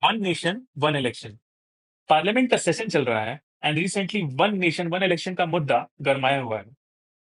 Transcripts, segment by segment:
One nation one election. Parliament का session चल रहा है and recently one nation one election का मुद्दा गरमाया हुआ है।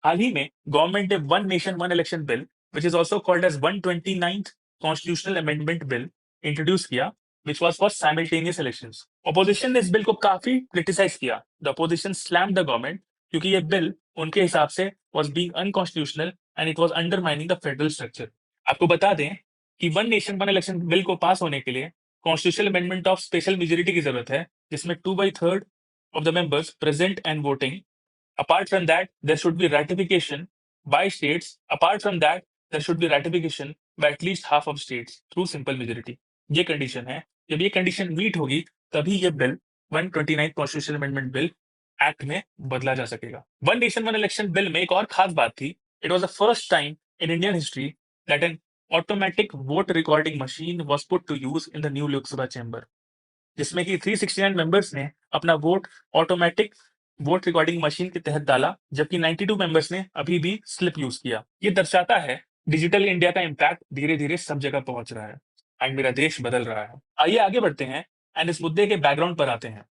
हाल ही में गवर्नमेंट ने one nation one election bill, which is also called as 129th constitutional amendment bill, introduce किया, which was for simultaneous elections. Opposition ने इस बिल को काफी क्रिटिसाइज किया। The opposition slam the government क्योंकि ये बिल उनके हिसाब से was being unconstitutional and it was undermining the federal structure. आपको बता दें कि one nation one election bill को पास होने के लिए constitutional amendment of special majority की जरूरत है, जिसमें 2/3 of the members present and voting. Apart from that, there should be ratification by states. Apart from that, there should be ratification by at least half of states through simple majority. ये condition है। जब ये condition meet होगी तभी ये bill 129 constitution amendment bill act में बदला जा सकेगा। One nation one election bill में एक और खास बात थी। It was the first time in Indian history that an automatic vote recording machine was put to use in the new Lok Sabha chamber, जिसमें कि 369 मेंबर्स ने अपना vote automatic vote recording machine के तहत डाला, जबकि 92 मेंबर्स ने अभी भी स्लिप यूज किया। ये दर्शाता है डिजिटल इंडिया का इम्पैक्ट धीरे धीरे सब जगह पहुंच रहा है एंड मेरा देश बदल रहा है। आइए आगे बढ़ते हैं एंड इस मुद्दे के बैकग्राउंड पर आते हैं।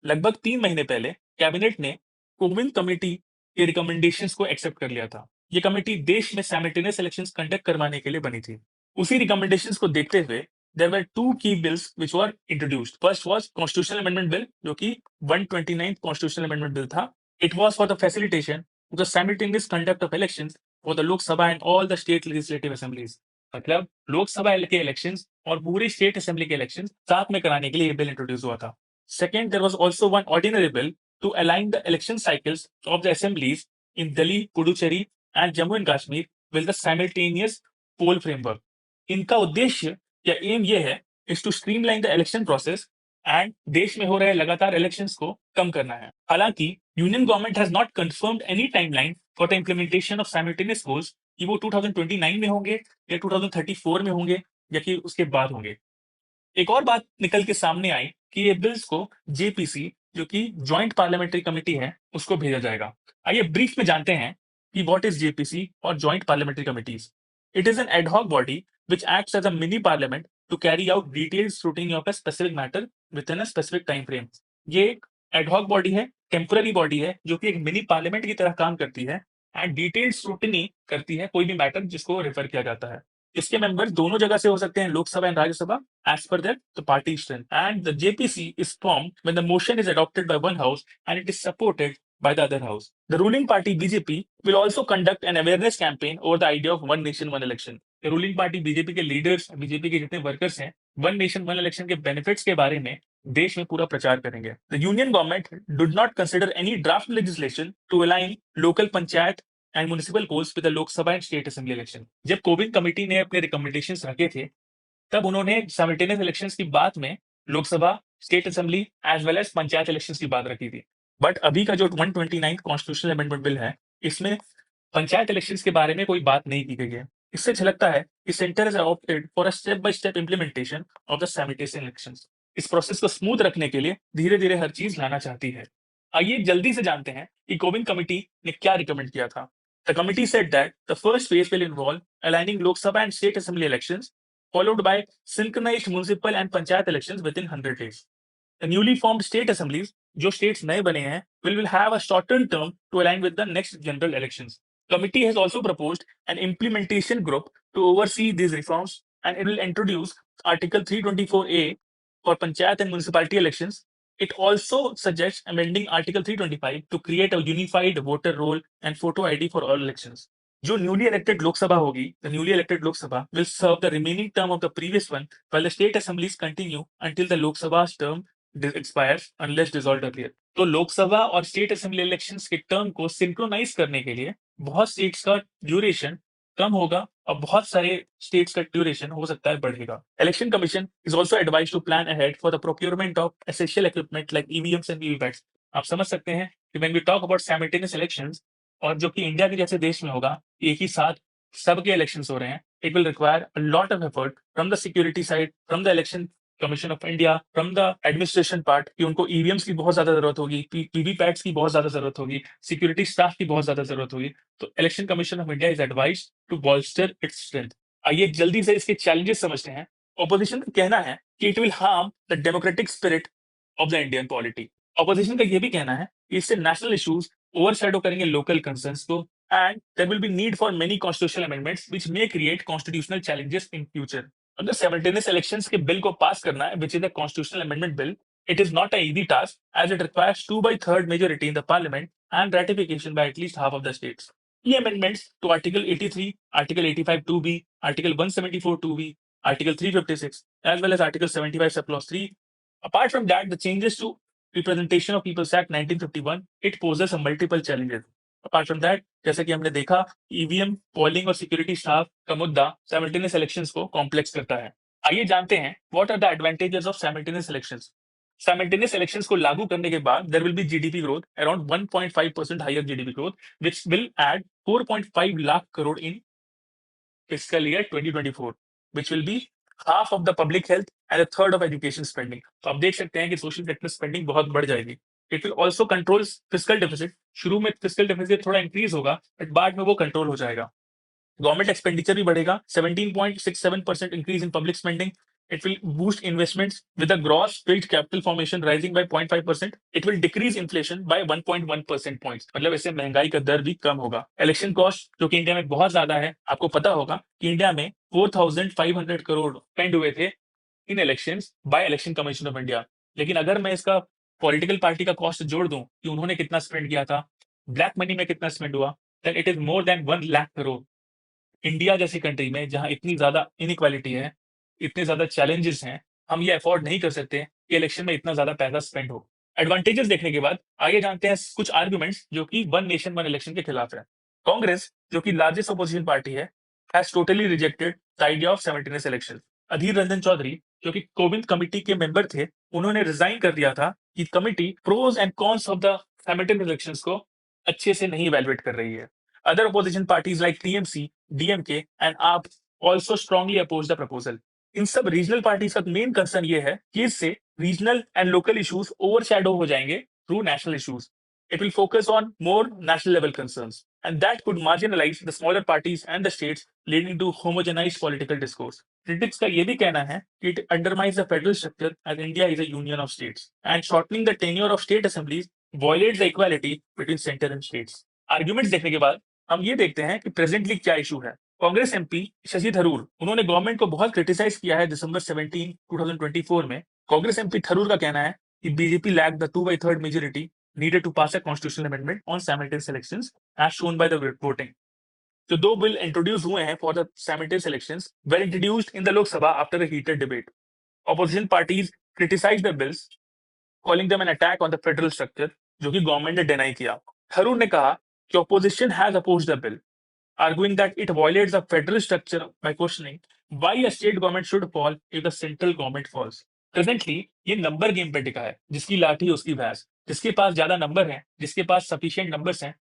लगभग 3 महीने पहले कैबिनेट ने कोविंद कमेटी के रिकमेंडेशंस को एक्सेप्ट कर लिया था। ये कमेटी देश में साइमल्टेनियस इलेक्शंस कंडक्ट करवाने के लिए बनी थी। उसी रिकमेंडेशंस को देखते हुए there were two key bills which were introduced. First was Constitutional Amendment Bill, जो कि 129th Constitutional Amendment Bill था. It was for the facilitation of the simultaneous conduct of elections for the Lok Sabha and all the state legislative assemblies. मतलब लोकसभा के elections और पूरे state assembly के elections साथ में कराने के लिए ये बिल इंट्रोड्यूस हुआ था। Second, there was also one ordinary bill to align the election cycles of the assemblies in Delhi, Puducherry, and Jammu and Kashmir with the simultaneous poll framework. इनका उद्देश्य या एम ये है is to streamline the election process and देश में हो रहे लगातार इलेक्शंस को कम करना है। हालांकि union government has not confirmed any timeline for the implementation of simultaneous polls कि वो 2029 में होंगे या 2034 में होंगे या कि उसके बाद होंगे। एक और बात निकल के सामने आई कि ये बिल्स को जेपीसी, जो कि ज्वाइंट पार्लियामेंट्री कमेटी है, उसको भेजा जाएगा। आइए ब्रीफ में जानते हैं कि व्हाट इज जेपीसी और joint parliamentary committees. It is an ad hoc body which acts as a mini parliament to carry out detailed scrutiny of a specific matter within a specific time frame. ये एक ad hoc body है, temporary body है, जो कि एक mini parliament की तरह काम करती है एंड डिटेल्ड स्क्रूटनी करती है कोई भी मैटर जिसको रेफर किया जाता है। इसके मेंबर्स दोनों जगह से हो सकते हैं, Lok Sabha and Rajya Sabha, as per that the party strength. And the JPC is formed when the motion is adopted by one house and it is supported by the other house. The ruling party BJP will also conduct an awareness campaign over the idea of one nation one election. Ruling party BJP के leaders, BJP के जितने workers हैं, one nation one election के benefits के बारे में देश में पूरा प्रचार करेंगे। The union government did not consider any draft legislation to align local panchayat and municipal polls with the Lok Sabha and state assembly election. जब कोविंद कमेटी ने अपने रिकमेंडेशंस रखे थे, तब उन्होंने साइमल्टेनियस इलेक्शंस की बात में Lok Sabha, state assembly as well as panchayat elections की बात रखी थी। बट अभी का जो 129 कॉन्स्टिट्यूशनल अमेंडमेंट बिल है, इसमें पंचायत इलेक्शंस के बारे में कोई बात नहीं की गई है। इससे झलकता है कि centre is opted for a step by step implementation of the simultaneous elections. इस प्रोसेस को स्मूथ रखने के लिए धीरे धीरे हर चीज लाना चाहती है। आइए जल्दी से जानते हैं कि कोविंद कमेटी ने क्या रिकमेंड किया था। The committee said that the first phase will involve aligning Lok Sabha and state assembly elections followed by synchronized municipal and panchayat elections within 100 days. The newly formed state assemblies, जो states नए बने हैं, will have a shortened term to align with the next general elections. Committee has also proposed an implementation group to oversee these reforms, and it will introduce Article 324A for panchayat and municipality elections. It also suggests amending Article 325 to create a unified voter roll and photo ID for all elections. जो newly elected Lok Sabha होगी, the newly elected Lok Sabha will serve the remaining term of the previous one while the state assemblies continue until the Lok Sabha term expires unless dissolved earlier. तो लोकसभा और state assembly elections के term को synchronise करने के लिए बहुत states का ड्यूरेशन कम होगा और बहुत सारे स्टेट्स का ड्यूरेशन हो सकता है बढ़ेगा। Election commission is also advise to plan ahead for the procurement of essential equipment like EVMs and VVPATs. आप समझ सकते हैं कि when we talk about simultaneous elections, और जो कि इंडिया के जैसे देश में होगा, एक ही साथ सबके इलेक्शंस हो रहे हैं, it will require a lot of effort from the security side, from the election commission of India, from the administration part, कि उनको ईवीएम्स की बहुत ज्यादा जरूरत होगी, वीवीपैट्स की बहुत ज्यादा जरूरत होगी, सिक्योरिटी स्टाफ की बहुत ज्यादा जरूरत होगी। तो election commission of India is advise to bolster its strength. आइए जल्दी से इसके चैलेंजेस समझते हैं ऑपोजिशन का कहना है कि it will harm the democratic spirit of the Indian polity. Opposition का यह भी कहना है कि इससे नेशनल इश्यूज ओवरशैडो करेंगे लोकल कंसर्न्स को, and there will be need for many constitutional amendments which may create constitutional challenges in future. अगर साइमल्टेनियस इलेक्शंस के बिल को पास करना है, which is the constitutional amendment bill, it is not an easy task as it requires 2/3 majority in the parliament and ratification by at least half of the states. Key amendments to Article 83, Article 85 2B, Article 174 2B, Article 356, as well as Article 75 subclause 3. Apart from that, the changes to Representation of People's Act 1951, it poses a multiple challenges. Apart from that, जैसा कि हमने देखा, EVM, polling और security staff का मुद्दा simultaneous elections को complex करता है। आइए जानते हैं what are the advantages of simultaneous elections. Simultaneous elections को लागू करने के बाद there will be GDP growth around 1.5% higher GDP growth, which will add 4.5 lakh crore in fiscal year 2024, which will be half of the public health and a third of education spending. तो आप देख सकते हैं कि सोशल सेक्टर स्पेंडिंग बहुत बढ़ जाएगी। It will also control physical deficit. शुरू में फिजिकल डेफिसिट थोड़ा इंक्रीज होगा, बट बाद में वो कंट्रोल हो जाएगा। गवर्नमेंट एक्सपेंडिचर भी बढ़ेगा, 17.67% increase in public spending. It will boost investments with a gross fixed capital formation rising by 0.5%. It will decrease inflation by 1.1 percent points. मतलब इससे महंगाई का दर भी कम होगा। इलेक्शन कॉस्ट जो कि इंडिया में बहुत ज्यादा है, आपको पता होगा कि इंडिया में 4,500 करोड़ स्पेंड हुए थे in elections by election commission of India. लेकिन अगर मैं इसका पॉलिटिकल पार्टी का कॉस्ट जोड़ दूं कि उन्होंने कितना स्पेंड किया था, ब्लैक मनी में कितना स्पेंड हुआ, then it is more than 1 lakh crore. India जैसी कंट्री में जहां इतनी ज्यादा इनइक्वालिटी है, इतने ज्यादा चैलेंजेस हैं, हम ये अफोर्ड नहीं कर सकते कि इलेक्शन में इतना ज्यादा पैसा स्पेंड हो। एडवांटेजेस देखने के बाद आगे जानते हैं कुछ आर्गुमेंट्स जो कि वन नेशन वन इलेक्शन के खिलाफ है। कांग्रेस जो कि लार्जेस्ट अपोजिशन पार्टी है, has totally rejected the idea of simultaneous election. Adhir Ranjan Chowdhury जो कि कोविंद कमिटी के मेंबर थे, उन्होंने रिजाइन कर दिया था कि committee pros and cons of the simultaneous elections को अच्छे से नहीं इवैल्यूएट कर रही है। Other opposition parties like TMC, DMK and AAP also strongly oppose the proposal. इन सब रीजनल पार्टीज का मेन कंसर्न ये है कि इससे regional and local issues overshadow हो जाएंगे through national issues. It will focus on more national level concerns and that could marginalise the smaller parties and the states, leading to homogenised political discourse. Critics का ये भी कहना है कि it undermines the federal structure as India is a union of states and shortening the tenure of state assemblies violates the equality between center and states. Arguments देखने के बाद हम ये देखते हैं कि प्रेजेंटली क्या इशू है। कांग्रेस एमपी शशि थरूर, उन्होंने गवर्नमेंट को बहुत क्रिटिसाइज किया है दिसंबर 17, 2024 में। कांग्रेस एमपी थरूर का कहना है कि BJP lack the 2/3 majority needed to pass a constitutional amendment on simultaneous elections as shown by the voting. जो दो बिल इंट्रोड्यूस हुए हैं for the simultaneous elections were introduced in the Lok Sabha after a heated debate. Opposition parties criticized the bills, calling them an attack on the federal structure, जो कि government ने deny किया। थरूर ने कहा कि opposition has opposed the bill, arguing that it violates the federal structure by questioning why a state government should fall if the central government falls. Presently, ये number game पे टिका है, जिसकी लाठी उसकी भैंस। जिसके पास ज्यादा नंबर है, जिसके पास सफिशिएंट नंबर्स हैं,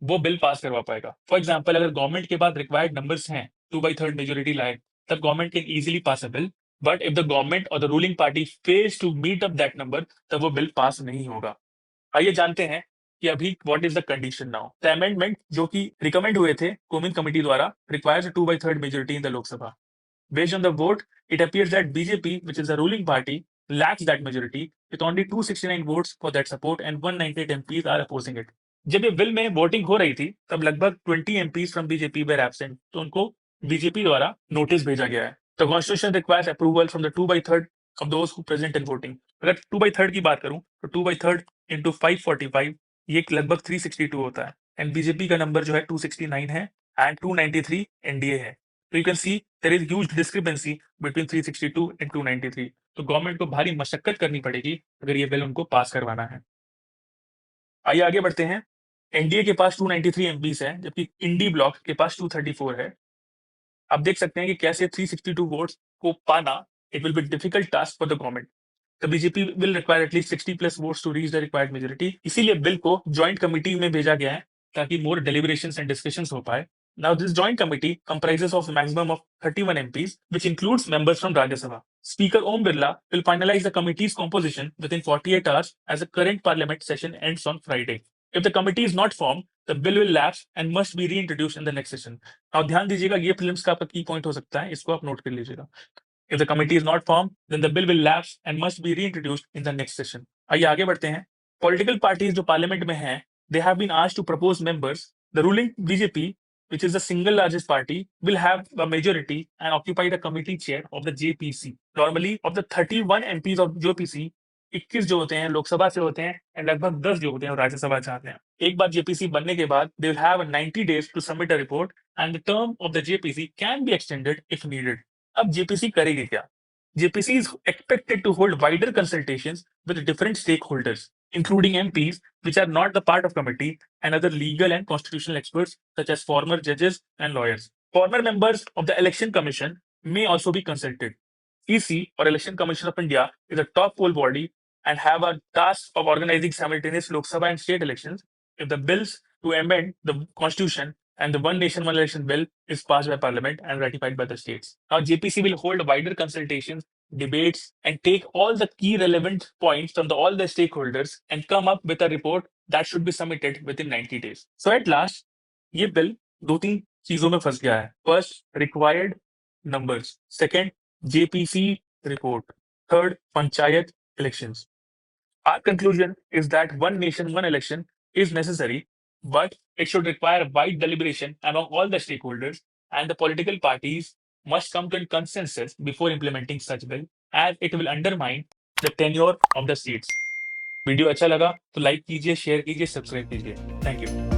वो बिल पास करवा पाएगा। फॉर एग्जाम्पल, अगर गवर्नमेंट के पास रिक्वायर्ड नंबर्स हैं 2/3 मेजोरिटी लाए, तब government can easily pass a bill. But if the government और the ruling party fails to meet up that number, तब वो बिल पास नहीं होगा। आइए जानते हैं कि अभी what is the condition now. The amendment जो कि रिकमेंड हुए थे कोविंद कमिटी द्वारा requires 2/3 majority in the Lok Sabha. Based on the vote, it appears that BJP, which is the ruling party, lacks that majority with only 269 votes for that support and 198 MPs are opposing it. जब ये bill में voting हो रही थी, तब लगभग 20 MPs from BJP were absent, तो उनको बीजेपी द्वारा नोटिस भेजा गया है। The constitution requires approval from the 2/3 of those who present in voting. अगर 2/3 की बात करूं तो 2/3 into 545 ये लगभग 362 होता है, एंड बीजेपी का नंबर जो है 269 है एंड 293 एनडीए है। तो you can see there is huge discrepancy between 362 and 293। तो गवर्नमेंट को भारी मशक्कत करनी पड़ेगी अगर ये बिल उनको पास करवाना है। आइए आगे बढ़ते हैं। एनडीए के पास 293 एमपीस है, जबकि इंडी ब्लॉक के पास 234 है। आप देख सकते हैं कि कैसे 362 वोट्स को पाना it will be difficult task for the government. The BJP will require at least 60 plus votes to reach the required majority. इसीलिए बिल को ज्वाइंट कमिटी में भेजा गया है ताकि मोर deliberations एंड डिस्कशंस हो पाए। Now, this joint committee comprises of a maximum of 31 MPs, which includes members from Rajya Sabha. Speaker Om Birla will finalize the committee's composition within 48 hours as the current parliament session ends on Friday. If the committee is not formed, the bill will lapse and must be reintroduced in the next session. Now, ध्यान दीजिएगा, ये prelims का आपका की point हो सकता है, इसको आप नोट कर लीजिएगा। If the committee is not formed, then the bill will lapse and must be reintroduced in the next session. आइए आगे बढ़ते हैं. Political parties जो parliament में हैं, they have been asked to propose members. The ruling BJP, which is the single largest party, will have a majority and occupy the committee chair of the JPC. Normally, of the 31 MPs of JPC, 21 जो होते हैं लोकसभा से होते हैं and लगभग 10 जो होते हैं राज्यसभा से आते हैं. एक बार JPC बनने के बाद they will have 90 days to submit a report and the term of the JPC can be extended if needed. अब JPC करेगी क्या? JPC is expected to hold wider consultations with different stakeholders, including MPs, which are not the part of committee, and other legal and constitutional experts, such as former judges and lawyers. Former members of the Election Commission may also be consulted. EC, or Election Commission of India, is a top poll body and have a task of organizing simultaneous Lok Sabha and state elections. If the bills to amend the constitution and the One Nation, One Election bill is passed by Parliament and ratified by the states. Now, JPC will hold wider consultations, debates, and take all the key relevant points from all the stakeholders and come up with a report that should be submitted within 90 days. So, at last, ये bill दो तीन चीजों में फंस गया है. First, required numbers. Second, JPC report. Third, panchayat elections. Our conclusion is that one nation, one election is necessary, but it should require wide deliberation among all the stakeholders, and the political parties must come to a consensus before implementing such bill, as it will undermine the tenure of the states. Video अच्छा लगा तो like कीजिए, share कीजिए, subscribe कीजिए. Thank you.